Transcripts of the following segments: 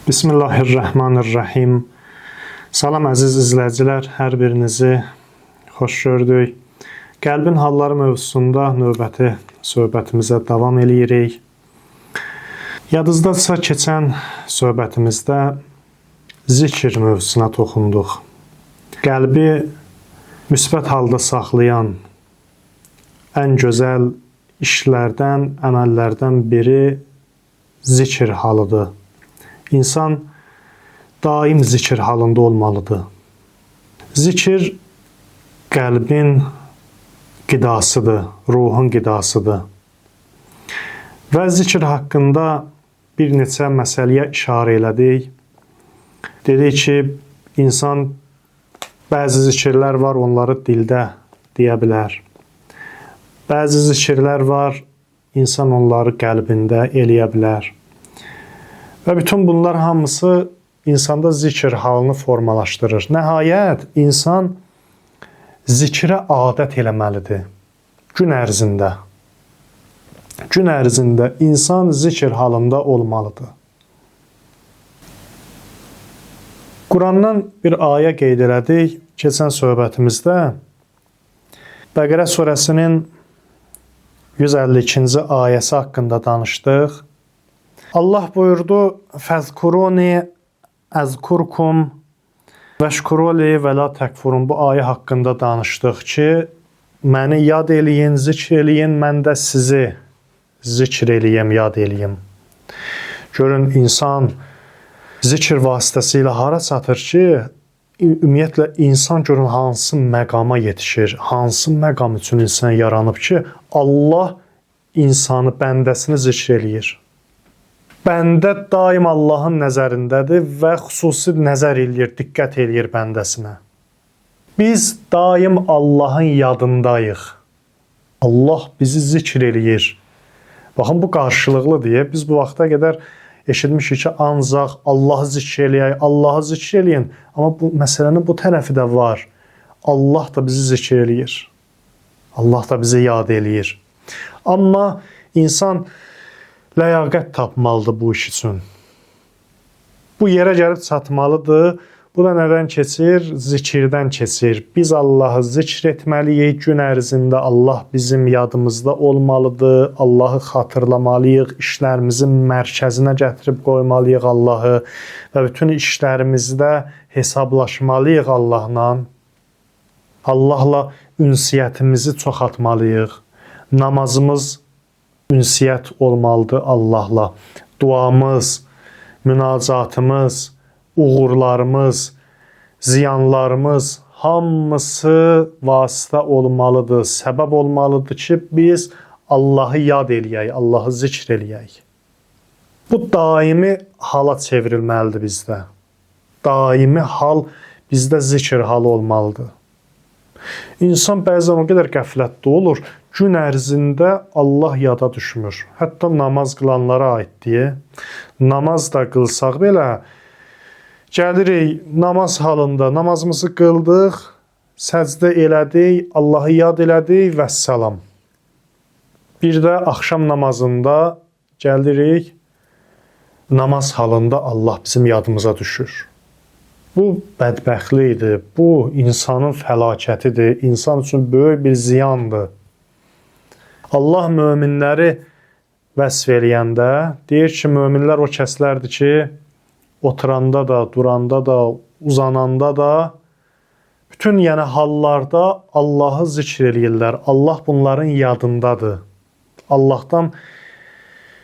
Bismillahirrahmanirrahim. Salam əziz izləyicilər, hər birinizi xoş gördük. Qəlbin halları mövzusunda növbəti söhbətimizə davam eləyirik. Yadınızdadsa keçən söhbətimizdə zikr mövzusuna toxunduq. Qəlbi müsbət halda saxlayan ən gözəl işlərdən, əməllərdən biri zikr halıdır. İnsan daim zikr halında olmalıdır. Zikr qəlbin qidasıdır, ruhun qidasıdır. Və zikr haqqında bir neçə məsələyə işarə elədik. Dedik ki, insan bəzi zikirlər var, onları dildə deyə bilər. Bəzi zikirlər var, insan onları qəlbində eləyə bilər. Və bütün bunlar hamısı insanda zikr halını formalaşdırır. Nəhayət, insan zikrə adət eləməlidir. Gün ərzində. Gün ərzində insan zikr halında olmalıdır. Qurandan bir ayə qeyd elədik. Keçən söhbətimizdə Bəqərə surəsinin 152-ci ayəsi haqqında danışdıq. Allah buyurdu: "Fəzkuruni əzkurkum vəşkuruli və la təkfurun." Bu ayə haqqında danışdıq ki, məni yad eləyin, zikr eləyin, mən də sizi zikr eləyim, yad eləyim. Görün, insan zikr vasitəsilə hara çatır ki, ümumiyyətlə insan görün hansı məqama yetişir, hansı məqam üçün insan yaranıb ki, Allah insanı, bəndəsini zikr eləyir. Bəndə daim Allahın nəzərindədir və xüsusi nəzər eləyir, diqqət eləyir bəndəsinə. Biz daim Allahın yadındayıq. Allah bizi zikr eləyir. Baxın, bu qarşılıqlıdır. Biz bu vaxta qədər eşitmişik ki, ancaq Allahı zikr eləyək, Allahı zikr eləyin. Amma bu məsələnin bu tərəfi də var. Allah da bizi zikr eləyir. Allah da bizi yad eləyir. Amma insan ləyaqət tapmalıdır bu iş üçün. Bu yerə gəlib çatmalıdır. Bu da nədən keçir? Zikirdən keçir. Biz Allahı zikr etməliyik. Gün ərzində Allah bizim yadımızda olmalıdır. Allahı xatırlamalıyıq. İşlərimizin mərkəzinə gətirib qoymalıyıq Allahı. Və bütün işlərimizdə hesablaşmalıyıq Allahla. Allahla ünsiyyətimizi çoxaltmalıyıq. Namazımız ünsiyyət olmalıdır Allahla. Duamız, münacatımız, uğurlarımız, ziyanlarımız hamısı vasitə olmalıdır, səbəb olmalıdır ki, biz Allahı yad eləyək, Allahı zikr eləyək. Bu daimi hala çevrilməlidir bizdə. Daimi hal bizdə zikr halı olmalıdır. İnsan bəzən o qədər qəflətdə olur, gün ərzində Allah yada düşmür. Hətta namaz qılanlara aiddir. Namaz da qılsaq belə, gəlirik namaz halında, namazımızı qıldıq, səcdə elədik, Allahı yad elədik və səlam. Bir də axşam namazında gəlirik, namaz halında Allah bizim yadımıza düşür. Bu bədbəxtlikdir, bu insanın fəlakətidir, insan üçün böyük bir ziyandır. Allah möminləri vəsf eləyəndə deyir ki, möminlər o kəslərdir ki, oturanda da, duranda da, uzananda da, bütün hallarda Allahı zikr eləyirlər. Allah bunların yadındadır. Allahdan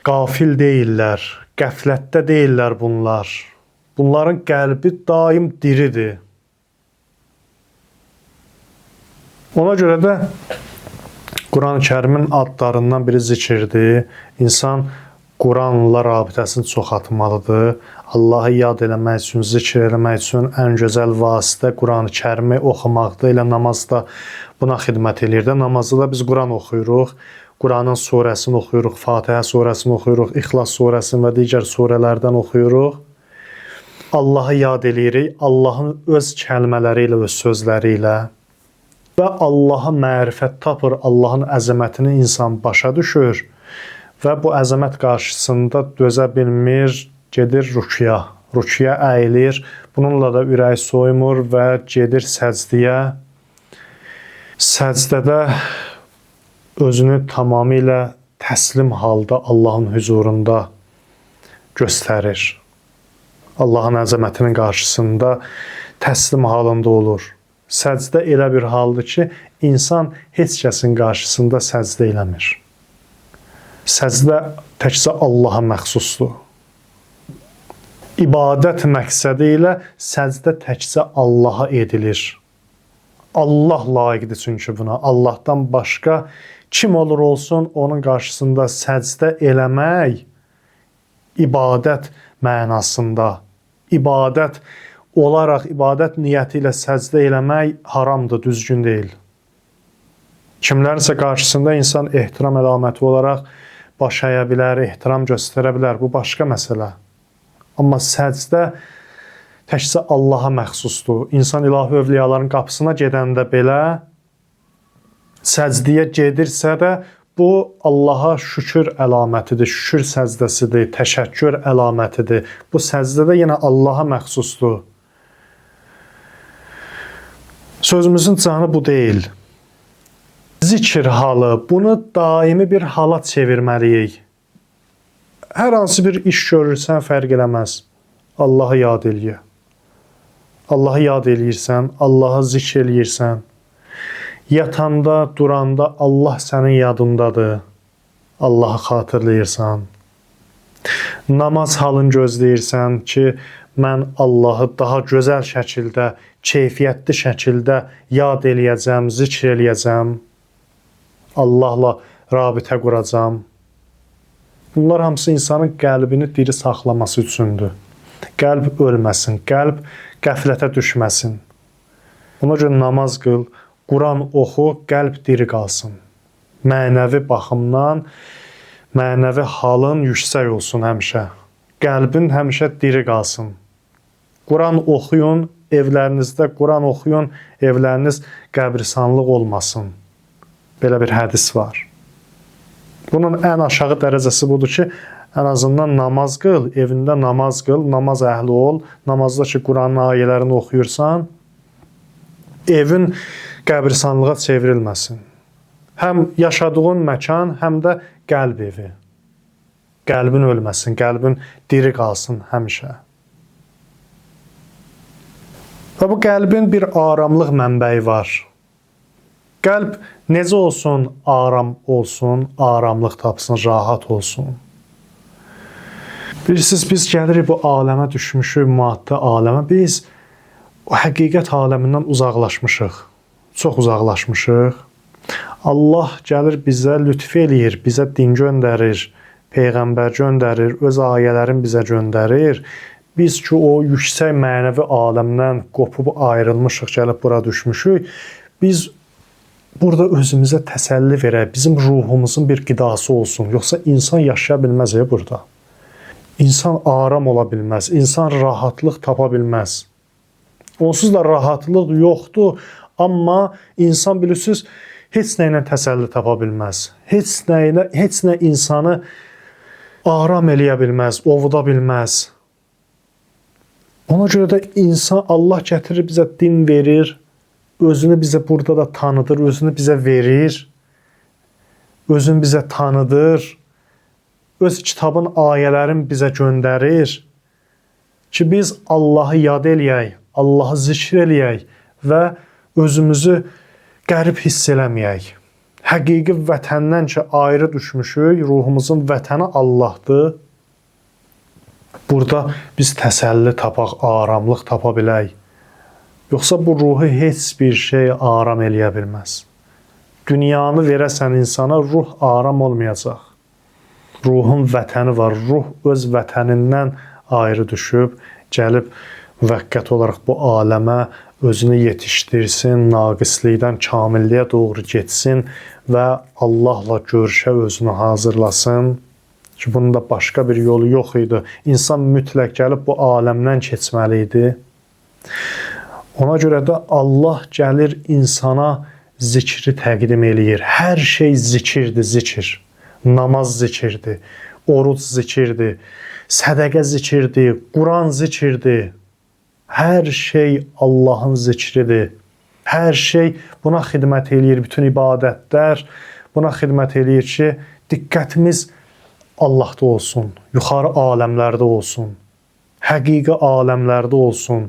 qafil deyirlər, qəflətdə deyirlər bunlar. Bunların qəlbi daim diridir. Ona görə də Quran-ı Kərimin adlarından biri zikirdir. İnsan Quranla rabitəsini çoxaltmalıdır. Allahı yad eləmək üçün, zikr eləmək üçün ən gözəl vasitə Quran-ı Kərimi oxumaqdır. Elə namaz da buna xidmət eləyir. Namazda da biz Quran oxuyuruq. Quranın surəsini oxuyuruq, Fatihə surəsini oxuyuruq, İxlas surəsini və digər surələrdən oxuyuruq. Allahı yad eləyirik, Allahın öz kəlmələri ilə, öz sözləri ilə və Allaha mərifət tapır, Allahın əzəmətini insan başa düşür və bu əzəmət qarşısında dözə bilmir, gedir rükuya. rüküyə əyilir. Bununla da ürək soymur və gedir səcdiyə. Səcdədə özünü tamamilə təslim halda Allahın huzurunda göstərir. Allahın əzəmətinin qarşısında təslim halında olur. Səcdə elə bir haldır ki, insan heç kəsin qarşısında səcdə eləmir. Səcdə təkcə Allaha məxsusdur. İbadət məqsədi ilə səcdə təkcə Allaha edilir. Allah layiqdir çünki buna. Allahdan başqa kim olur olsun onun qarşısında səcdə eləmək ibadət mənasında, ibadət olaraq, ibadət niyyəti ilə səcdə eləmək haramdır, düzgün deyil. Kimlərinsə qarşısında insan ehtiram əlaməti olaraq baş əyə bilər, ehtiram göstərə bilər, bu başqa məsələ. Amma səcdə təkcə Allaha məxsusdur. İnsan ilahi övliyaların qapısına gedəndə belə səcdiyə gedirsə də bu Allaha şükür əlamətidir, şükür səcdəsidir, təşəkkür əlamətidir. Bu səcdə də yenə Allaha məxsusdur. Sözümüzün canı bu deyil. Zikr halı, bunu daimi bir hala çevirməliyik. Hər hansı bir iş görürsən, fərq eləməz. Allahı yad eləyə. Allahı yad eləyirsən, Allahı zikr eləyirsən. Yatanda, duranda Allah sənin yadındadır. Allahı xatırlayırsan. Namaz halını gözləyirsən ki, mən Allahı daha gözəl şəkildə, keyfiyyətli şəkildə yad eləyəcəm, zikr eləyəcəm. Allahla rabitə quracam. Bunlar hamısı insanın qəlbini diri saxlaması üçündür. Qəlb ölməsin, qəlb qəflətə düşməsin. Ona görə namaz qıl, Quran oxu, qəlb diri qalsın. Mənəvi baxımdan, mənəvi halın yüksək olsun həmişə. Qəlbin həmişə diri qalsın. Quran oxuyun, evlərinizdə Quran oxuyun, evləriniz qəbristanlıq olmasın. Belə bir hədis var. Bunun ən aşağı dərəcəsi budur ki, ən azından namaz qıl, evində namaz qıl, namaz əhli ol. Namazda ki, Quranın ayələrini oxuyursan, evin qəbristanlığa çevrilməsin. Həm yaşadığın məkan, həm də qəlb evi. Qəlbin ölməsin, qəlbin diri qalsın həmişə. Və bu qəlbin bir aramlıq mənbəyi var. Qəlb necə olsun, aram olsun, aramlıq tapsın, rahat olsun. Bilirsiniz, biz gəlirik bu aləmə düşmüşük, maddə aləmə. Biz o həqiqət aləmindən uzaqlaşmışıq. Çox uzaqlaşmışıq. Allah gəlir bizə lütf eləyir, bizə din göndərir, peyğəmbər göndərir, öz ayələrini bizə göndərir. Biz ki, o yüksək mənəvi aləmdən qopub ayrılmışıq, gəlib bura düşmüşük. Biz burada özümüzə təsəlli verək, bizim ruhumuzun bir qidası olsun. Yoxsa insan yaşaya bilməz burada. İnsan aram ola bilməz, insan rahatlıq tapa bilməz. Onsuz da rahatlıq yoxdur, amma insan bilirsiniz, heç nə ilə təsəlli tapa bilməz. Heç nə insanı aram eləyə bilməz, ovuda bilməz. Ona görə də insan, Allah gətirir bizə din verir, özünü bizə burada da tanıdır, özünü bizə verir, özünü bizə tanıdır, öz kitabın ayələrini bizə göndərir ki, biz Allahı yad eləyək, Allahı zikr eləyək və özümüzü qərib hiss eləməyək. Həqiqi vətəndən ki, ayrı düşmüşük, ruhumuzun vətəni Allahdır. Burada biz təsəlli tapaq, aramlıq tapa bilək. Yoxsa bu ruhu heç bir şey aram eləyə bilməz. Dünyanı verəsən insana, ruh aram olmayacaq. Ruhun vətəni var, ruh öz vətənindən ayrı düşüb, gəlib müvəqqət olaraq bu aləmə özünü yetişdirsin, naqislikdən kamilliyə doğru getsin və Allahla görüşə özünü hazırlasın ki, bunun da başqa bir yolu yox idi. İnsan mütləq gəlib bu aləmdən keçməli idi. Ona görə də Allah gəlir insana zikri təqdim eləyir. Hər şey zikirdir, zikir. Namaz zikirdir, oruc zikirdir, Sədəqə zikirdir, Quran zikirdir. Hər şey Allahın zikridir. Hər şey buna xidmət eləyir, bütün ibadətlər buna xidmət eləyir ki, diqqətimiz Allahda olsun, yuxarı aləmlərdə olsun, həqiqi aləmlərdə olsun.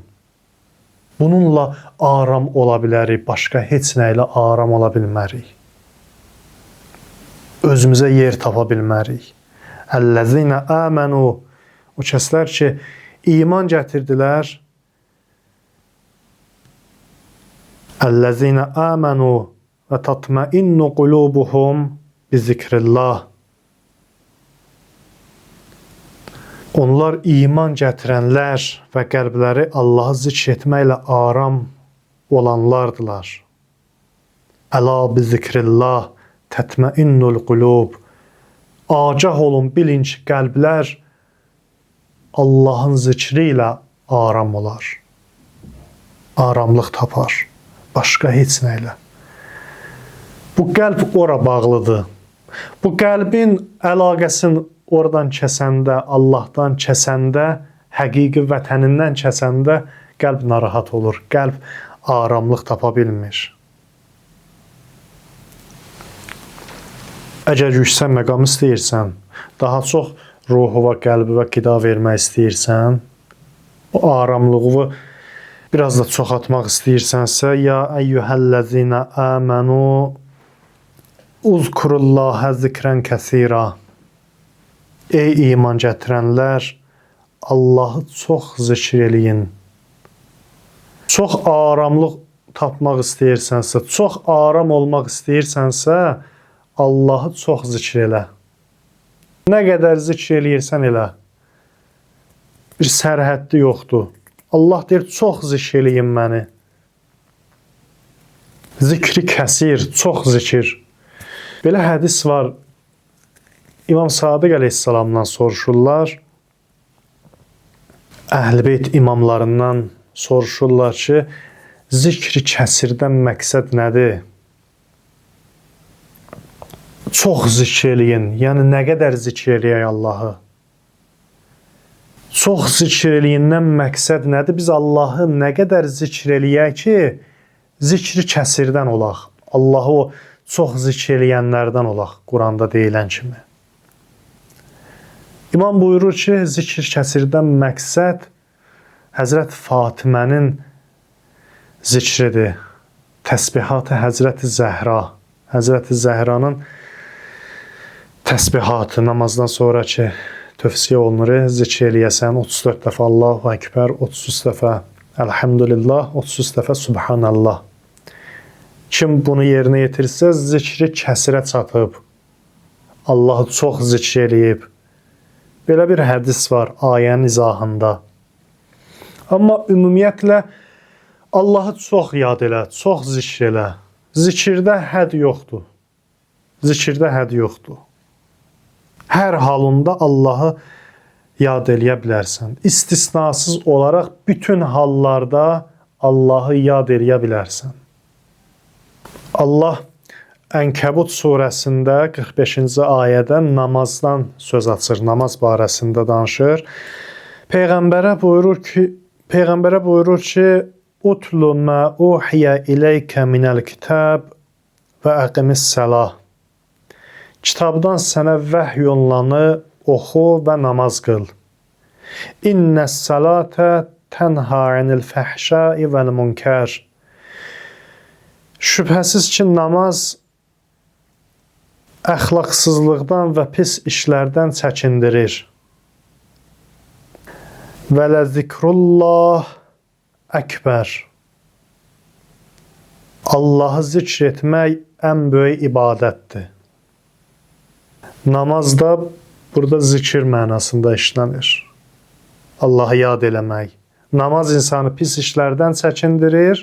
Bununla aram ola bilərik, başqa heç nə ilə aram ola bilmərik. Özümüzə yer tapa bilmərik. Əl-ləzinə əmənu, o kəslər ki, iman gətirdilər. Əl-ləzinə əmənu və tatma'innu qulubuhum bizikrillah. Onlar iman gətirənlər və qəlbləri Allahı zikr etməklə aram olanlardılar. Əla bizikrillah tətməinnul qulub. Agah olun, bilin ki, qəlblər Allahın zikri ilə aram olar. Aramlıq tapar. Başqa heç nə ilə. Bu qəlb ora bağlıdır. Bu qəlbin əlaqəsini oradan kəsəndə, Allahdan kəsəndə, həqiqi vətənindən kəsəndə qəlb narahat olur. Qəlb aramlıq tapa bilmir. Əgər yüksək məqam istəyirsən, daha çox ruhuna, qəlbinə qida vermək istəyirsən, bu aramlığı biraz da çoxaltmaq istəyirsənsə, ya əyyuhəl-ləzinə əmənu uzkurullahə zikrən kəsira. Ey iman gətirənlər, Allahı çox zikr eləyin. Çox aramlıq tapmaq istəyirsənsə, çox aram olmaq istəyirsənsə, Allahı çox zikr elə. Nə qədər zikr eləyirsən elə. Bir sərhəddi yoxdur. Allah deyir, çox zikr eləyin məni. Zikri kəsir, çox zikr. Belə hədis var. İmam Sadiq əleyhissalamdan soruşurlar. Əhl-i imamlarından soruşurlar ki, zikri kəsirdən məqsəd nədir? Çox zikr eləyin. Yəni, nə qədər zikr eləyək Allahı? Çox zikr eləyindən məqsəd nədir? Biz Allahı nə qədər zikr eləyək ki, zikri kəsirdən olaq. Allahı o çox zikr eləyənlərdən olaq, Quranda deyilən kimi. İmam buyurur ki, zikr kəsirdən məqsəd Həzrət Fatimənin zikridir. Təsbihat-ı Həzrət Zəhra. Həzrət Zəhranın təsbihatı namazdan sonra ki, tövsiyə olunur, zikr eləyəsən 34 dəfə Allahu Ekber, 33 dəfə Elhamdülillah, 33 dəfə Subhanallah. Kim bunu yerinə yetirsə, zikri kəsirə çatıb. Allahı çox zikr eləyib. Belə bir hədis var ayənin izahında. Amma ümumiyyətlə Allahı çox yad elə, çox zikr elə. Zikirdə hədd yoxdur. Zikirdə hədd yoxdur. Hər halında Allahı yad eləyə bilərsən. İstisnasız olaraq bütün hallarda Allahı yad eləyə bilərsən. Allah Ənkəbut surəsində 45-ci ayədə namazdan söz açır, namaz barəsində danışır. Peyğəmbərə buyurur ki, Utlu mə uhiyə iləykə minəl kitab və əqimis-səlah. Kitabdan sənə vəhy yollanı oxu və namaz qıl. İnnəs-sələtə tənhə anil fəhşai vəl münkər. Şübhəsiz ki, namaz əxlaqsızlıqdan və pis işlərdən çəkindirir. Və ləzikrullah əkbər. Allahı zikr etmək ən böyük ibadətdir. Namaz da burada zikir mənasında işlənir. Allahı yad eləmək. Namaz insanı pis işlərdən çəkindirir.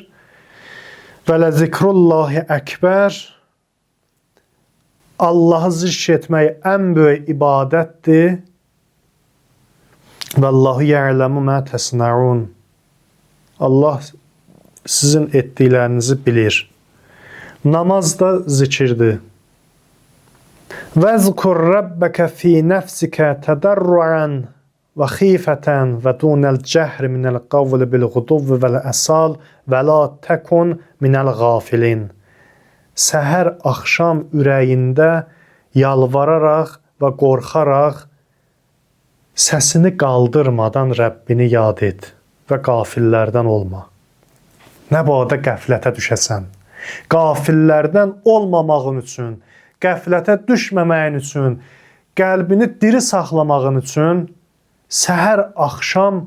Və ləzikrullahi əkbər. Allahı zikr etmək ən böyük ibadətdir. Vallahu ya'lamu ma təsna'un. Allah sizin etdiklərinizi bilir. Namaz da zikirdir. Vəzkur rabbəkə fi nəfsikə tədərruən və xifətən və dunəl cəhri minəl qavli bilğuduvvi vəl əsal və la təkun minəl qafilin. Səhər axşam ürəyində yalvararaq və qorxaraq səsini qaldırmadan Rəbbini yad et və qafillərdən olma. Nə badə qəflətə düşəsən. Qafillərdən olmamağın üçün, qəflətə düşməməyin üçün, qəlbini diri saxlamağın üçün səhər axşam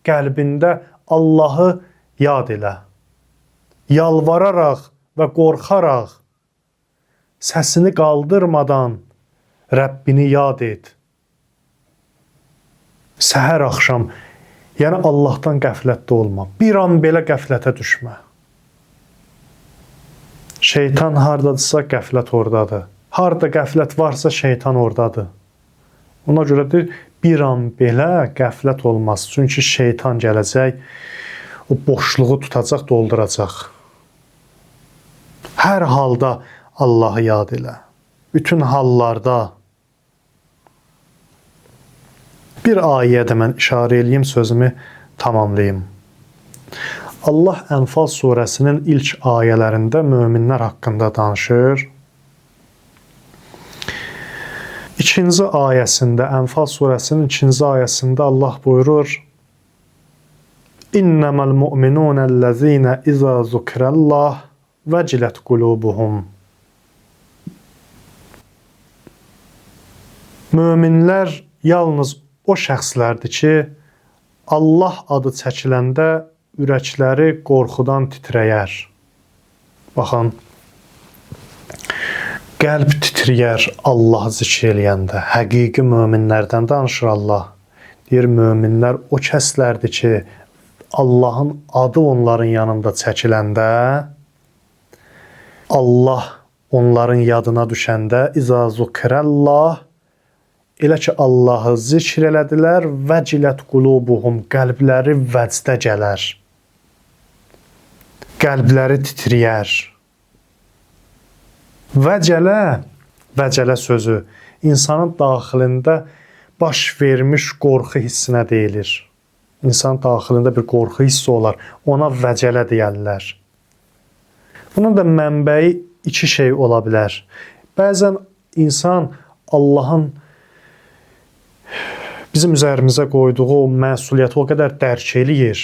qəlbində Allahı yad elə. Yalvararaq və qorxaraq səsini qaldırmadan Rəbbini yad et. Səhər axşam, yəni Allahdan qəflətdə olma. Bir an belə qəflətə düşmə. Şeytan hardadırsa qəflət oradadır. Harda qəflət varsa şeytan oradadır. Ona görə də bir an belə qəflət olmaz. Çünki şeytan gələcək, o boşluğu tutacaq, dolduracaq. Hər halda Allahı yad elə. Bütün hallarda. Bir ayəyə də mən işarə edeyim, sözümü tamamlayayım. Allah Ənfal surəsinin ilk ayələrində möminlər haqqında danışır. İkinci ayəsində, Ənfal surəsinin ikinci ayəsində Allah buyurur: İnnəməl mu'minunəl-ləzīnə izə zukirəlləh vəcilət qulubuhum. Möminlər yalnız o şəxslərdir ki, Allah adı çəkiləndə ürəkləri qorxudan titrəyər. Baxın, qəlb titrəyər Allah zikr eləyəndə. Həqiqi möminlərdən danışır Allah. Deyir, möminlər o kəslərdir ki, Allahın adı onların yanında çəkiləndə, Allah onların yadına düşəndə, İzə zukirəlləh, elə ki, Allahı zikr elədilər, vəcilət qulubuhum, qəlbləri vəcdə gələr. Qəlbləri titriyər. Vəcələ sözü insanın daxilində baş vermiş qorxu hissinə deyilir. İnsanın daxilində bir qorxu hissi olar, ona vəcələ deyərlər. Bunun da mənbəyi iki şey ola bilər. Bəzən insan Allahın bizim üzərimizə qoyduğu o məsuliyyəti o qədər dərk eləyir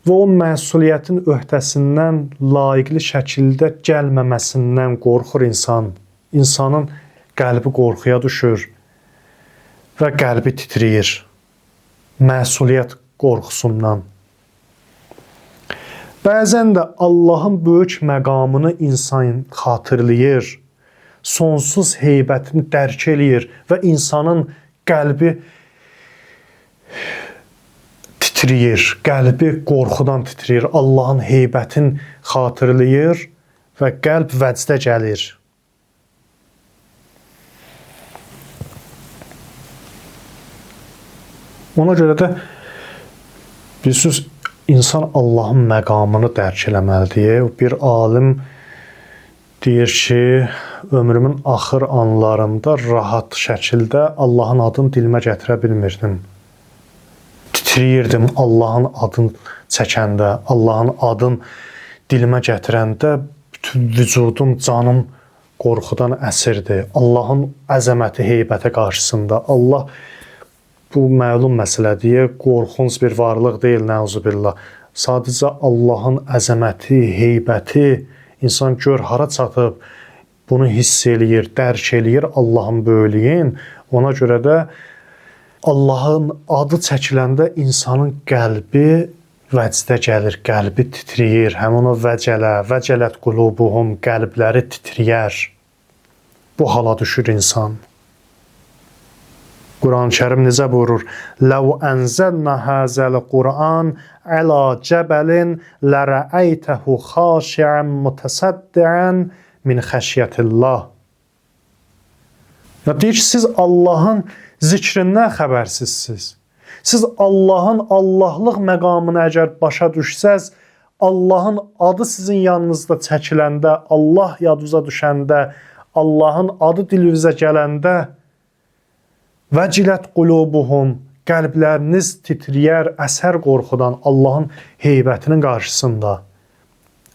və o məsuliyyətin öhdəsindən layiqli şəkildə gəlməməsindən qorxur insan. İnsanın qəlbi qorxuya düşür və qəlbi titrəyir məsuliyyət qorxusundan. Bəzən də Allahın böyük məqamını insan xatırlayır, sonsuz heybətini dərk eləyir və insanın qəlbi titriyir, qəlbi qorxudan titriyir, Allahın heybətini xatırlayır və qəlb vəcdə gəlir. Ona görə də bilirsiniz, insan Allahın məqamını dərk eləməlidir. Bir alim deyir ki, ömrümün axır anlarında rahat şəkildə Allahın adını dilimə gətirə bilmirdim. Titriyirdim Allahın adını çəkəndə, Allahın adını dilimə gətirəndə bütün vücudum, canım qorxudan əsirdi. Allahın əzəməti, heybəti qarşısında. Allah bu məlum məsələdir, qorxunc bir varlıq deyil, nəuzubillah. Sadəcə Allahın əzəməti, heybəti insan gör hara çatıb, bunu hiss eləyir, dərk eləyir Allahın böyüklüyün. Ona görə də Allahın adı çəkiləndə insanın qəlbi vəcdə gəlir, qəlbi titriyir. Həmin o vəcələt qulubuhum, qəlbləri titriyər. Bu hala düşür insan. Quran-ı Kərim necə buyurur? Ləv ənzəlnə həzəl Qur'an əla cəbəlin lərəəytəhu xaşiən mütəsəddiən min xəşiyyətillah. Ya deyir ki, siz Allahın zikrindən xəbərsizsiniz. Siz Allahın Allahlıq məqamını əgər başa düşsəz, Allahın adı sizin yanınızda çəkiləndə, Allah yadınıza düşəndə, Allahın adı dilinizə gələndə, vəcilət qulubuhum, qəlbləriniz titrəyər əsər qorxudan Allahın heybətinin qarşısında.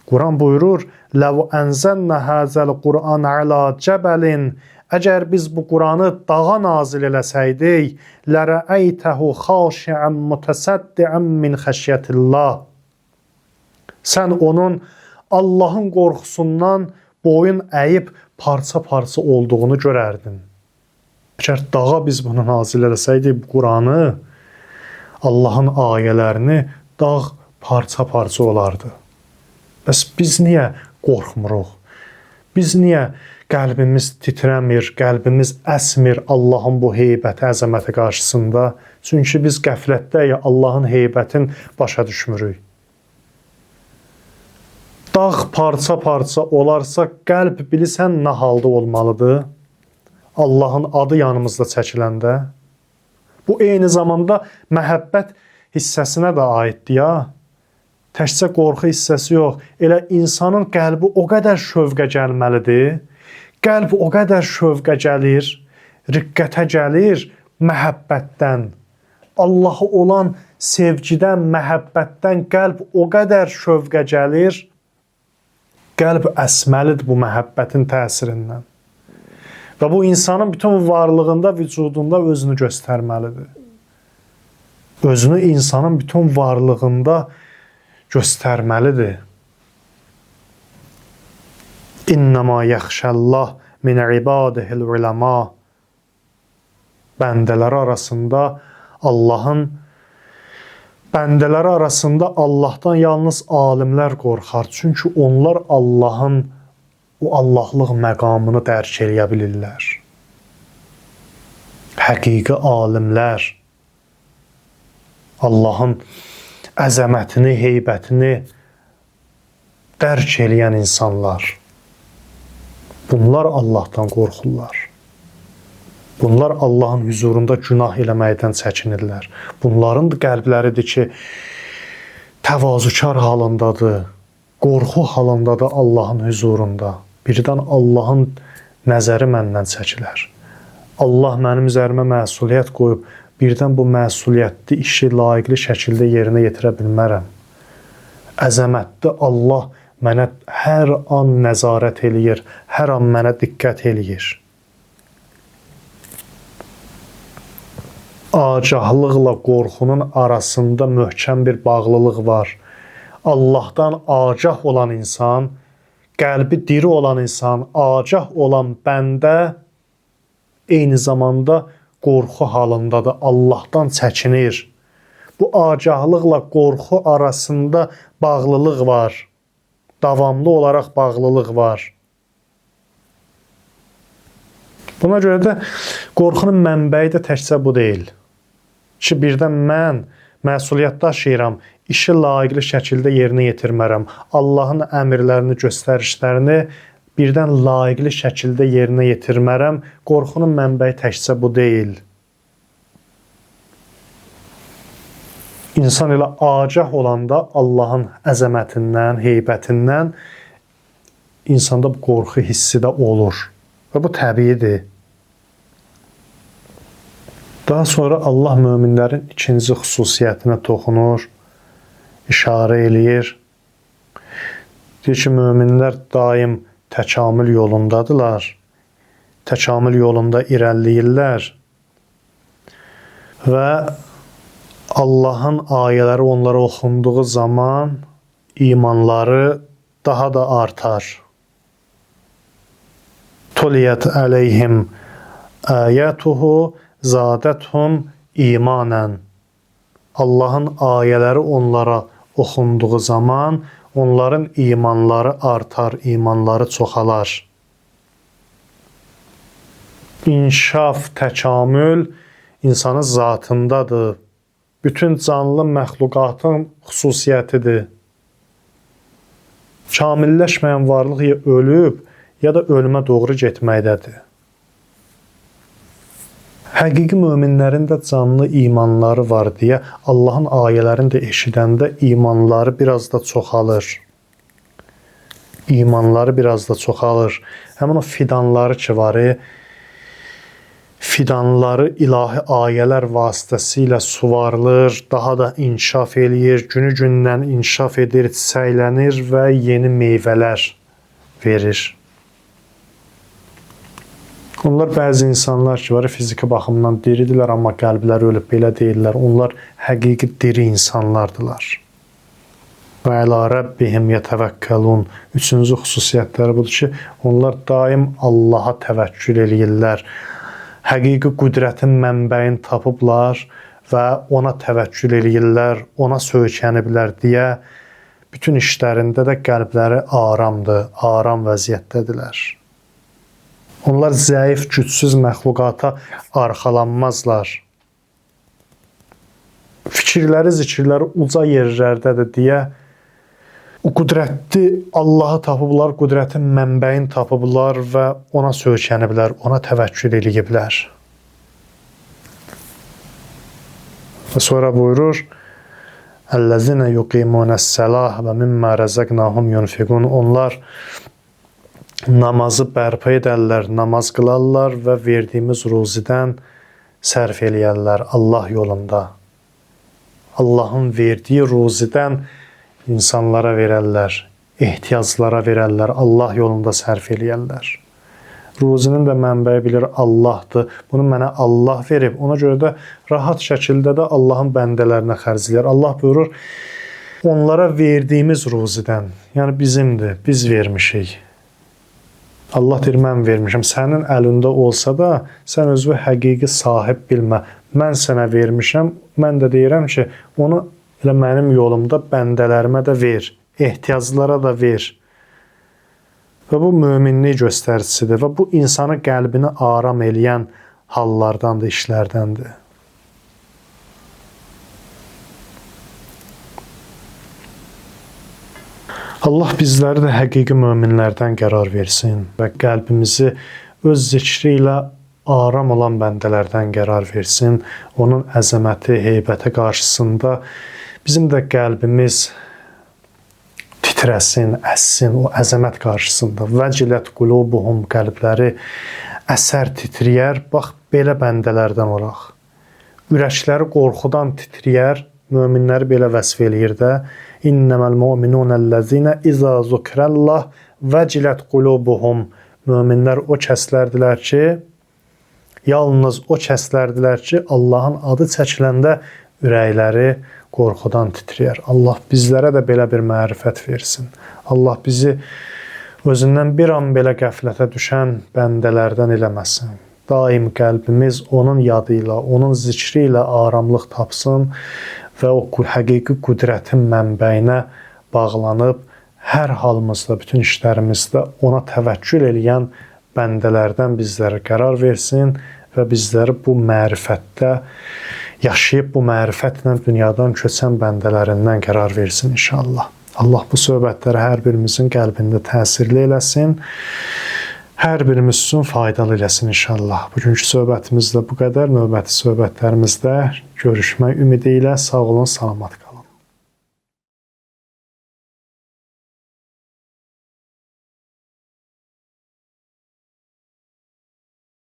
Quran buyurur: "Ləv ənzəlnə həzəl Qur'an alə cəbəlin." Əgər biz bu Quranı dağa nazil eləsəydik, "Lərəəytəhu xaşiən mutasaddian min xəşyətillah." Sən onun Allahın qorxusundan boyun əyib parça-parça olduğunu görərdin. Əgər dağa biz bunu nazil eləsəydik, bu Quranı, Allahın ayələrini, dağ parça-parça olardı. Bəs biz niyə qorxmuruq? Biz niyə qəlbimiz titrəmir, qəlbimiz əsmir Allahın bu heybəti, əzəməti qarşısında? Çünki biz qəflətdəyik, Allahın heybətini başa düşmürük. Dağ parça-parça olarsa, qəlb bilirsən nə halda olmalıdır? Allahın adı yanımızda çəkiləndə. Bu eyni zamanda məhəbbət hissəsinə də aiddir ya. Təkcə qorxu hissəsi yox. Elə insanın qəlbi o qədər şövqə gəlməlidir. Qəlb o qədər şövqə gəlir, riqqətə gəlir məhəbbətdən. Allaha olan sevgidən, məhəbbətdən qəlb o qədər şövqə gəlir. Qəlb əsməlidir bu məhəbbətin təsirindən. Və bu insanın bütün varlığında, vücudunda özünü göstərməlidir. Özünü insanın bütün varlığında göstərməlidir. İnnəmā yəxşəllah min ibadihil uləma. Bəndələri Allahdan yalnız alimlər qorxar. Çünki onlar o Allahlıq məqamını dərk eləyə bilirlər. Həqiqi alimlər Allahın əzəmətini, heybətini dərk eləyən insanlar. Bunlar Allahdan qorxurlar. Bunlar Allahın huzurunda günah eləməkdən çəkinirlər. Bunların qəlbləridir ki, təvazükar halındadır, qorxu halındadır Allahın huzurunda. Birdən Allahın nəzəri məndən çəkilər. Allah mənim üzərimə məsuliyyət qoyub, birdən bu məsuliyyətli işi layiqli şəkildə yerinə yetirə bilmərəm. Əzəmətli Allah mənə hər an nəzarət eləyir, hər an mənə diqqət eləyir. Agahlıqla qorxunun arasında möhkəm bir bağlılıq var. Allahdan agah olan insan, qəlbi diri olan insan, agah olan bəndə eyni zamanda qorxu halındadır, Allahdan çəkinir. Bu agahlıqla qorxu arasında bağlılıq var. Davamlı olaraq bağlılıq var. Buna görə də qorxunun mənbəyi də təkcə bu deyil. Ki, birdən mən məsuliyyət daşıyıram, işi layiqli şəkildə yerinə yetirmərəm. Allahın əmrlərini, göstərişlərini birdən layiqli şəkildə yerinə yetirmərəm. Qorxunun mənbəyi təkcə bu deyil. İnsan elə agah olanda Allahın əzəmətindən, heybətindən insanda bu qorxu hissi də olur. Və bu təbiidir. Daha sonra Allah möminlərin ikinci xüsusiyyətinə toxunur, işarə eləyir. Deyir ki, möminlər daim təkamül yolundadılar, təkamül yolunda irəliləyirlər və Allahın ayələri onlara oxunduğu zaman imanları daha da artar. Tuliyət əleyhim əyətuhu zadəthum imanən. Allahın ayələri onlara oxunduğu zaman onların imanları artar, imanları çoxalar. İnkişaf, təkamül insanın zatındadır. Bütün canlı məxluqatın xüsusiyyətidir. Kamilləşməyən varlıq ya ölüb, ya da ölümə doğru getməkdədir. Həqiqi möminlərin də canlı imanları var deyə Allahın ayələrini də eşidəndə imanları biraz da çoxalır. İmanları biraz da çoxalır. Həmin o fidanları ki var, fidanları ilahi ayələr vasitəsilə suvarılır, daha da inkişaf eləyir, günü-gündən inkişaf edir, çiçəklənir və yeni meyvələr verir. Onlar bəzi insanlar ki, var, fiziki baxımdan diridirlər, amma qəlbləri ölüb, belə deyirlər. Onlar həqiqi diri insanlardılar. Və ələ Rabbihim yətəvəkkəlun. Üçüncü xüsusiyyətləri budur ki, onlar daim Allaha təvəkkül eləyirlər. Həqiqi qüdrətin mənbəyini tapıblar və ona təvəkkül eləyirlər, ona söykəniblər deyə bütün işlərində də qəlbləri aramdır, aram vəziyyətdədirlər. Onlar zəif, gücsüz məxluqata arxalanmazlar. Fikirləri, zikirləri uca yerlərdədir deyə o qüdrətli Allahı tapıblar, qüdrətin mənbəyini tapıblar və ona söykəniblər, ona təvəkkül eləyiblər. Və sonra buyurur, Əl-ləzinə yuqimunəs-səlah və mimmə rəzəqnahum yunfiqun. Onlar namazı bərpa edərlər, namaz qılarlar və verdiyimiz ruzidən sərf eləyərlər Allah yolunda. Allahın verdiyi ruzidən insanlara verərlər, ehtiyaclara verərlər, Allah yolunda sərf eləyərlər. Ruzinin də mənbəyi bilir Allahdır. Bunu mənə Allah verib. Ona görə də rahat şəkildə də Allahın bəndələrinə xərcləyər. Allah buyurur, onlara verdiyimiz ruzidən, yəni bizimdir, biz vermişik. Allah deyir, mən vermişəm. Sənin əlində olsa da, sən özünü həqiqi sahib bilmə. Mən sənə vermişəm, mən də deyirəm ki, onu elə mənim yolumda bəndələrimə də ver, ehtiyaclara da ver. Və bu möminlik göstəricisidir və bu insanın qəlbini aram eləyən hallardandır, işlərdəndir. Allah bizləri də həqiqi möminlərdən qərar versin və qəlbimizi öz zikri ilə aram olan bəndələrdən qərar versin. Onun əzəməti, heybəti qarşısında bizim də qəlbimiz titrəsin, əssin o əzəmət qarşısında. Vəcilət qulubuhum, qəlbləri əsər titriyər. Bax, belə bəndələrdən olaq. Ürəkləri qorxudan titriyər. Möminləri belə vəsf eləyir də. İnnəməl mu'minunəl-ləzinə izə zukrəllah vəcilət qulubuhum. Möminlər o kəslərdilər ki, yalnız o kəslərdilər ki, Allahın adı çəkiləndə ürəkləri qorxudan titriyər. Allah bizlərə də belə bir mərifət versin. Allah bizi özündən bir an belə qəflətə düşən bəndələrdən eləməsin. Daim qəlbimiz onun yadı ilə, onun zikri ilə aramlıq tapsın və o həqiqi qüdrətin mənbəyinə bağlanıb hər halımızda, bütün işlərimizdə ona təvəkkül eləyən bəndələrdən bizlərə qərar versin və bizləri bu mərifətdə yaşayıb bu mərifətlə dünyadan köçən bəndələrindən qərar versin inşallah. Allah bu söhbətləri hər birimizin qəlbində təsirli eləsin. Hər birimiz üçün faydalı eləsin inşallah. Bugünkü söhbətimizdə bu qədər. Növbəti söhbətlərimizdə görüşmək ümidi ilə sağ olun, salamat qalın.